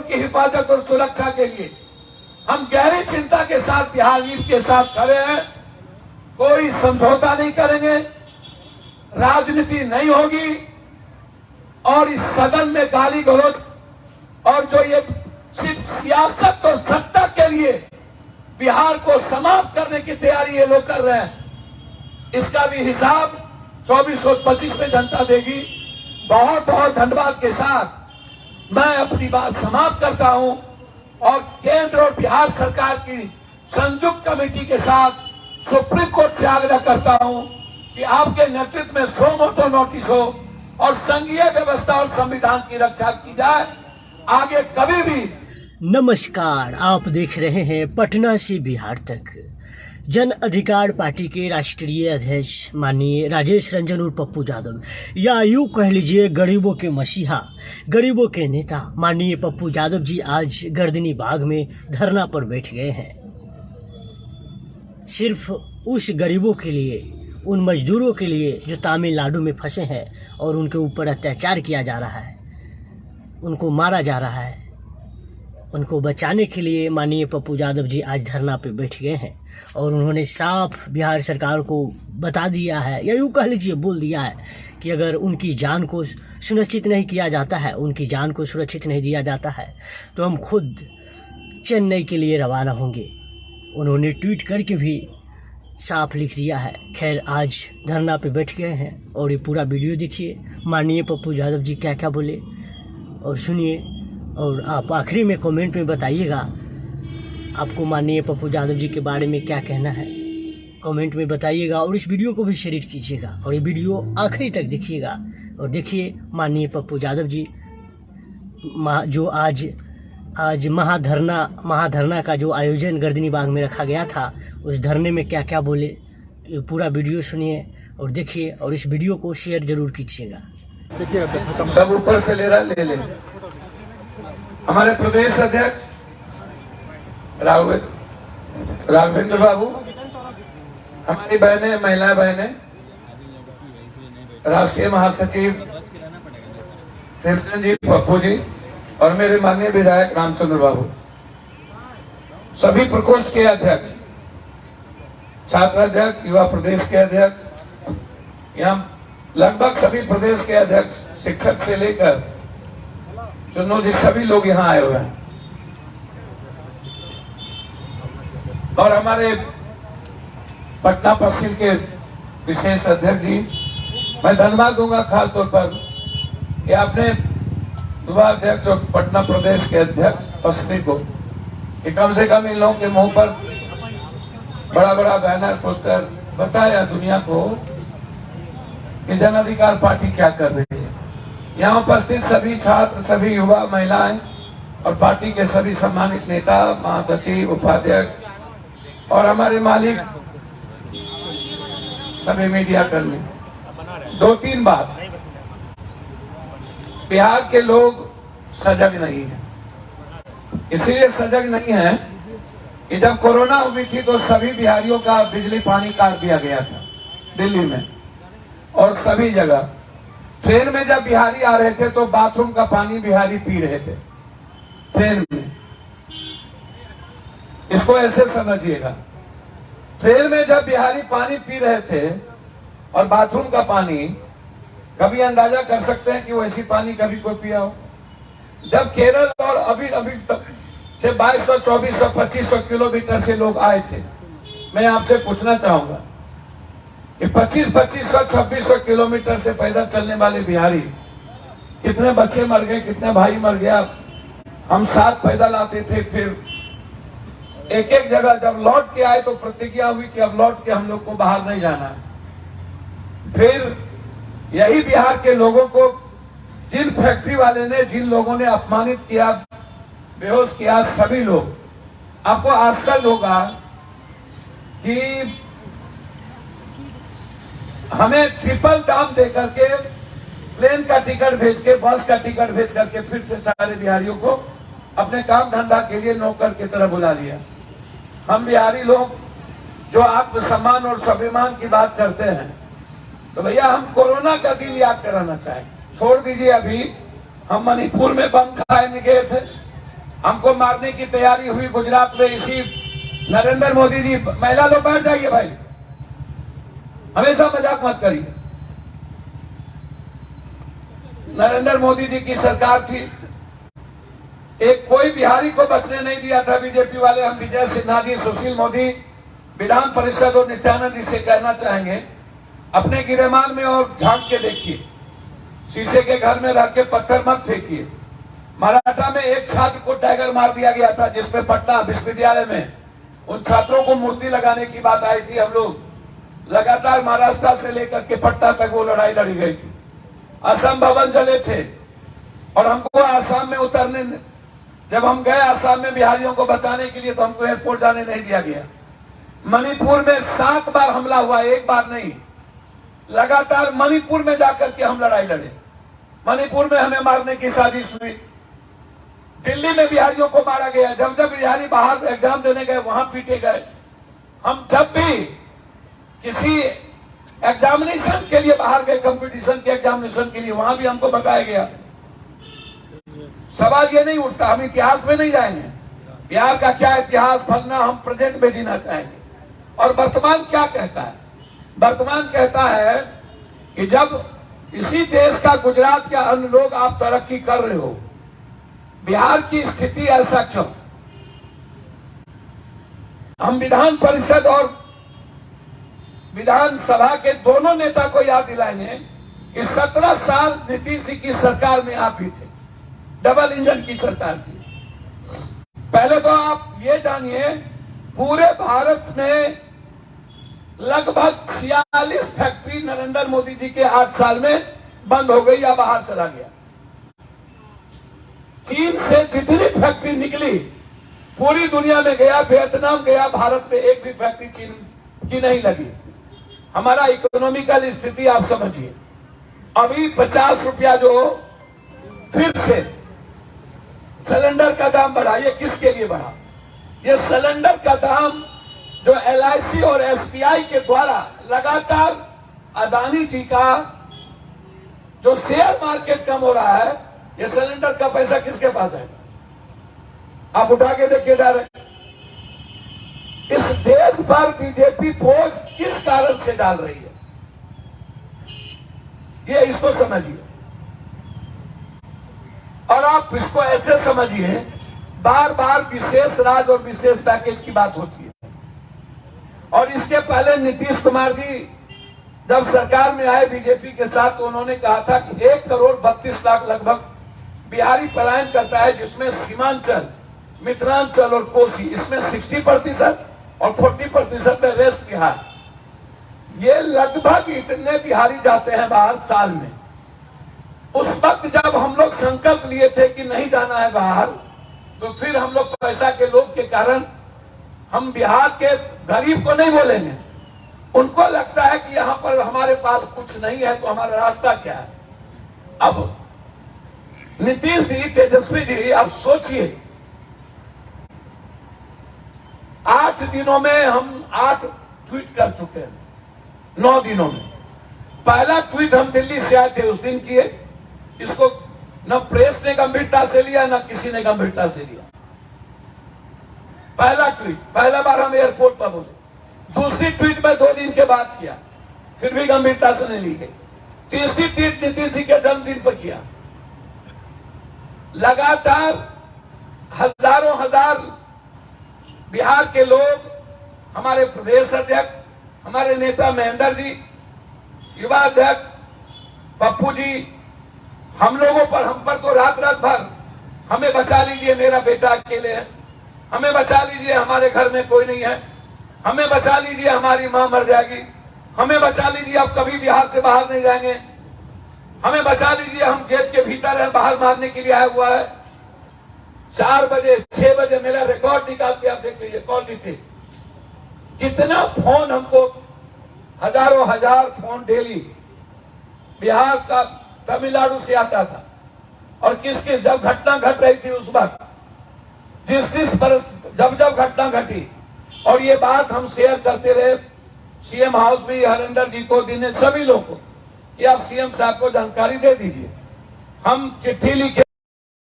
की हिफाजत और सुरक्षा के लिए हम गहरी चिंता के साथ बिहार ईद के साथ खड़े हैं। कोई समझौता नहीं करेंगे, राजनीति नहीं होगी और इस सदन में गाली गलौज और जो ये सिर्फ सियासत और सत्ता के लिए बिहार को समाप्त करने की तैयारी ये लोग कर रहे हैं, इसका भी हिसाब 24 और 25 में जनता देगी। बहुत बहुत धन्यवाद के साथ मैं अपनी बात समाप्त करता हूं और केंद्र और बिहार सरकार की संयुक्त कमेटी के साथ सुप्रीम कोर्ट से आग्रह करता हूं कि आपके नेतृत्व में सो मोटो नोटिस हो और संघीय व्यवस्था और संविधान की रक्षा की जाए। आगे कभी भी। नमस्कार, आप देख रहे हैं पटना से बिहार तक। जन अधिकार पार्टी के राष्ट्रीय अध्यक्ष माननीय राजेश रंजन और पप्पू यादव, या यूँ कह लीजिए गरीबों के मसीहा, गरीबों के नेता माननीय पप्पू यादव जी आज गर्दनी बाग में धरना पर बैठ गए हैं। सिर्फ उस गरीबों के लिए, उन मजदूरों के लिए जो तमिलनाडु में फंसे हैं और उनके ऊपर अत्याचार किया जा रहा है, उनको मारा जा रहा है, उनको बचाने के लिए माननीय पप्पू यादव जी आज धरना पे बैठ गए हैं। और उन्होंने साफ बिहार सरकार को बता दिया है, या यूँ कह लीजिए बोल दिया है कि अगर उनकी जान को सुनिश्चित नहीं किया जाता है, उनकी जान को सुरक्षित नहीं दिया जाता है, तो हम खुद चेन्नई के लिए रवाना होंगे। उन्होंने ट्वीट करके भी साफ लिख दिया है। खैर, आज धरना पे बैठ गए हैं और ये पूरा वीडियो देखिए, माननीय पप्पू यादव जी क्या क्या बोले और सुनिए। और आप आखिरी में कमेंट में बताइएगा आपको माननीय पप्पू यादव जी के बारे में क्या कहना है, कमेंट में बताइएगा। और इस वीडियो को भी शेयर कीजिएगा और ये वीडियो आखिरी तक देखिएगा और देखिए माननीय पप्पू यादव जी जो आज महाधरना का जो आयोजन गर्दनी बाग में रखा गया था, उस धरने में क्या क्या बोले। ये पूरा वीडियो सुनिए और देखिए और इस वीडियो को शेयर जरूर कीजिएगा। सब ऊपर से ले रहा ले ले। हमारे प्रदेश अध्यक्ष राघवेंद्र बाबू, हमारी बहनें, महिला बहनें, राष्ट्रीय महासचिव त्रिभुवन जी, पप्पू जी और मेरे माननीय विधायक रामचंद्र बाबू, सभी प्रकोष्ठ के अध्यक्ष, छात्र अध्यक्ष, युवा प्रदेश के अध्यक्ष, यहाँ लगभग सभी प्रदेश के अध्यक्ष, शिक्षक से लेकर चुनो जी, सभी लोग यहाँ आए हुए हैं। और हमारे पटना पश्चिम के विशेष अध्यक्ष जी, मैं धन्यवाद दूंगा खास तौर पर कि आपने युवा अध्यक्ष और पटना प्रदेश के अध्यक्ष पश्चिमी को कि कम से कम इन लोगों के मुंह पर बड़ा बड़ा बैनर, पोस्टर बताया दुनिया को कि जन अधिकार पार्टी क्या कर रही है। यहाँ उपस्थित सभी छात्र, सभी युवा, महिलाएं और पार्टी के सभी सम्मानित नेता, महासचिव, उपाध्यक्ष और हमारे मालिक, सभी मीडिया कर्मी, 2-3 बात। बिहार के लोग सजग नहीं हैं। इसलिए सजग नहीं है कि जब कोरोना हुई थी तो सभी बिहारियों का बिजली पानी काट दिया गया था दिल्ली में और सभी जगह। ट्रेन में जब बिहारी आ रहे थे तो बाथरूम का पानी बिहारी पी रहे थे ट्रेन में। इसको ऐसे समझिएगा, ट्रेन में जब बिहारी पानी पी रहे थे और बाथरूम का पानी, कभी अंदाजा कर सकते हैं कि वैसी पानी कभी कोई पिया हो? जब केरल और अभी तक से 2200, 2400, 2500 किलोमीटर से लोग आए थे, मैं आपसे पूछना चाहूंगा कि 2500, 2600 किलोमीटर से पैदल चलने वाले बिहारी, कितने बच्चे मर गए, कितने भाई मर गया। हम साथ पैदल आते थे, फिर एक एक जगह जब लौट के आए तो प्रतिज्ञा हुई कि अब लौट के हम लोग को बाहर नहीं जाना है। फिर यही बिहार के लोगों को जिन फैक्ट्री वाले ने, जिन लोगों ने अपमानित किया, बेहोश किया, सभी लोग, आपको आश्चर्य होगा कि हमें ट्रिपल दाम दे करके, प्लेन का टिकट भेज के, बस का टिकट भेज करके फिर से सारे बिहारियों को अपने काम धंधा के लिए नौकर की तरह बुला लिया। हम बिहारी लोग जो आत्मसम्मान और स्वाभिमान की बात करते हैं, तो भैया हम कोरोना का दिन याद कराना चाहें। छोड़ दीजिए, अभी हम मणिपुर में बम खाने गए थे, हमको मारने की तैयारी हुई गुजरात में, इसी नरेंद्र मोदी जी, महिला लोग बैठ जाइए भाई, हमेशा मजाक मत करिए। नरेंद्र मोदी जी की सरकार थी, एक कोई बिहारी को बचने नहीं दिया था बीजेपी वाले। हम विजय सिन्हा जी, सुशील मोदी, विधान परिषद और नित्यानंद जी से कहना चाहेंगे, अपने गिरेमान में और झांक के देखिए, शीशे के घर में रह के पत्थर मत फेंकिए। मराठा में एक छात्र को टाइगर मार दिया गया था, जिसमें पटना विश्वविद्यालय में उन छात्रों को मूर्ति लगाने की बात आई थी। हम लोग लगातार महाराष्ट्र से लेकर के पटना तक वो लड़ाई लड़ी गई थी। असम भवन जले थे और हमको आसाम में उतरने, जब हम गए आसाम में बिहारियों को बचाने के लिए, तो हमको एयरपोर्ट जाने नहीं दिया गया। मणिपुर में 7 बार हमला हुआ, एक बार नहीं, लगातार मणिपुर में जाकर के हम लड़ाई लड़े। मणिपुर में हमें मारने की साजिश हुई। दिल्ली में बिहारियों को मारा गया। जब जब बिहारी बाहर एग्जाम देने गए वहां पीटे गए। हम जब भी किसी एग्जामिनेशन के लिए बाहर गए, कंपटीशन के एग्जामिनेशन के लिए, वहां भी हमको भगाया गया। सवाल ये नहीं उठता, हम इतिहास में नहीं जाएंगे, बिहार का क्या इतिहास फलना, हम प्रेजेंट में जीना चाहेंगे। और वर्तमान क्या कहता है? वर्तमान कहता है कि जब इसी देश का, गुजरात का अन्य लोग आप तरक्की कर रहे हो, बिहार की स्थिति ऐसा क्यों? हम विधान परिषद और विधानसभा के दोनों नेता को याद दिलाएंगे कि 17 साल नीतीश जी की सरकार में आप भी थे, डबल इंजन की सरकार थी। पहले तो आप ये जानिए, पूरे भारत में लगभग 46 फैक्ट्री नरेंद्र मोदी जी के 8 साल में बंद हो गई या बाहर चला गया। चीन से जितनी फैक्ट्री निकली पूरी दुनिया में गया, वियतनाम गया, भारत में एक भी फैक्ट्री चीन की नहीं लगी। हमारा इकोनॉमिकल स्थिति आप समझिए। अभी 50 रुपया जो फिर से सिलेंडर का दाम बढ़ा, ये किसके लिए बढ़ा? ये सिलेंडर का दाम जो LIC और SBI के द्वारा लगातार अदानी जी का जो शेयर मार्केट कम हो रहा है, ये सिलेंडर का पैसा किसके पास है? आप उठा के देखिए डायरेक्ट। इस देश पर बीजेपी बोझ किस कारण से डाल रही है, ये इसको समझिए। और आप इसको ऐसे समझिए, बार बार विशेष राज और विशेष पैकेज की बात होती है। और इसके पहले नीतीश कुमार जी जब सरकार में आए बीजेपी के साथ, तो उन्होंने कहा था कि 1 करोड़ 32 लाख लगभग बिहारी पलायन करता है, जिसमें सीमांचल, मिथिलांचल और कोसी, इसमें 60% और 40% में रेस्ट बिहार। ये लगभग इतने बिहारी जाते हैं बाहर साल में। उस वक्त जब हम लोग संकल्प लिए थे कि नहीं जाना है बाहर, तो फिर हम लोग पैसा के लोभ के कारण हम बिहार के गरीब को नहीं बोलेंगे। उनको लगता है कि यहाँ पर हमारे पास कुछ नहीं है, तो हमारा रास्ता क्या है? अब नीतीश जी, तेजस्वी जी, आप सोचिए, 8 दिनों में हम 8 ट्वीट कर चुके हैं, 9 दिनों में। पहला ट्वीट हम दिल्ली से आए थे उस दिन किए, इसको न प्रेस ने गंभीरता से लिया, न किसी ने गंभीरता से लिया। पहला ट्वीट, पहला बार हम एयरपोर्ट पर बोले। दूसरी ट्वीट में 2 दिन के बाद किया, फिर भी गंभीरता से नहीं ली गई। तीसरी ट्वीट नीतीश जी के जन्मदिन पर किया। लगातार हजारों हजार बिहार के लोग, हमारे प्रदेश अध्यक्ष, हमारे नेता महेंद्र जी, युवा अध्यक्ष पप्पू जी, हम लोगों पर, हम पर तो रात रात भर, हमें बचा लीजिए, मेरा बेटा अकेले है, हमें बचा लीजिए, हमारे घर में कोई नहीं है, हमें बचा लीजिए, हमारी मां मर जाएगी, हमें बचा लीजिए, अब कभी बिहार से बाहर नहीं जाएंगे, हमें बचा लीजिए, हम गेट के भीतर हैं, बाहर मारने के लिए आया हुआ है। 4 बजे 6 बजे मेरा रिकॉर्ड निकाल के आप देख लीजिए, कॉल भी थे। कितना फोन हमको, हजारों हजार फोन डेली बिहार का, तमिलनाडु से आता था। और किस किस, जब घटना घट रही थी उस वक्त, जिस बरस जब घटना घटी, और ये बात हम शेयर करते रहे सीएम हाउस में, हरिंदर जी को, दिनेश, सभी लोगों को, कि आप सीएम साहब को जानकारी दे दीजिए। हम चिट्ठी लिखे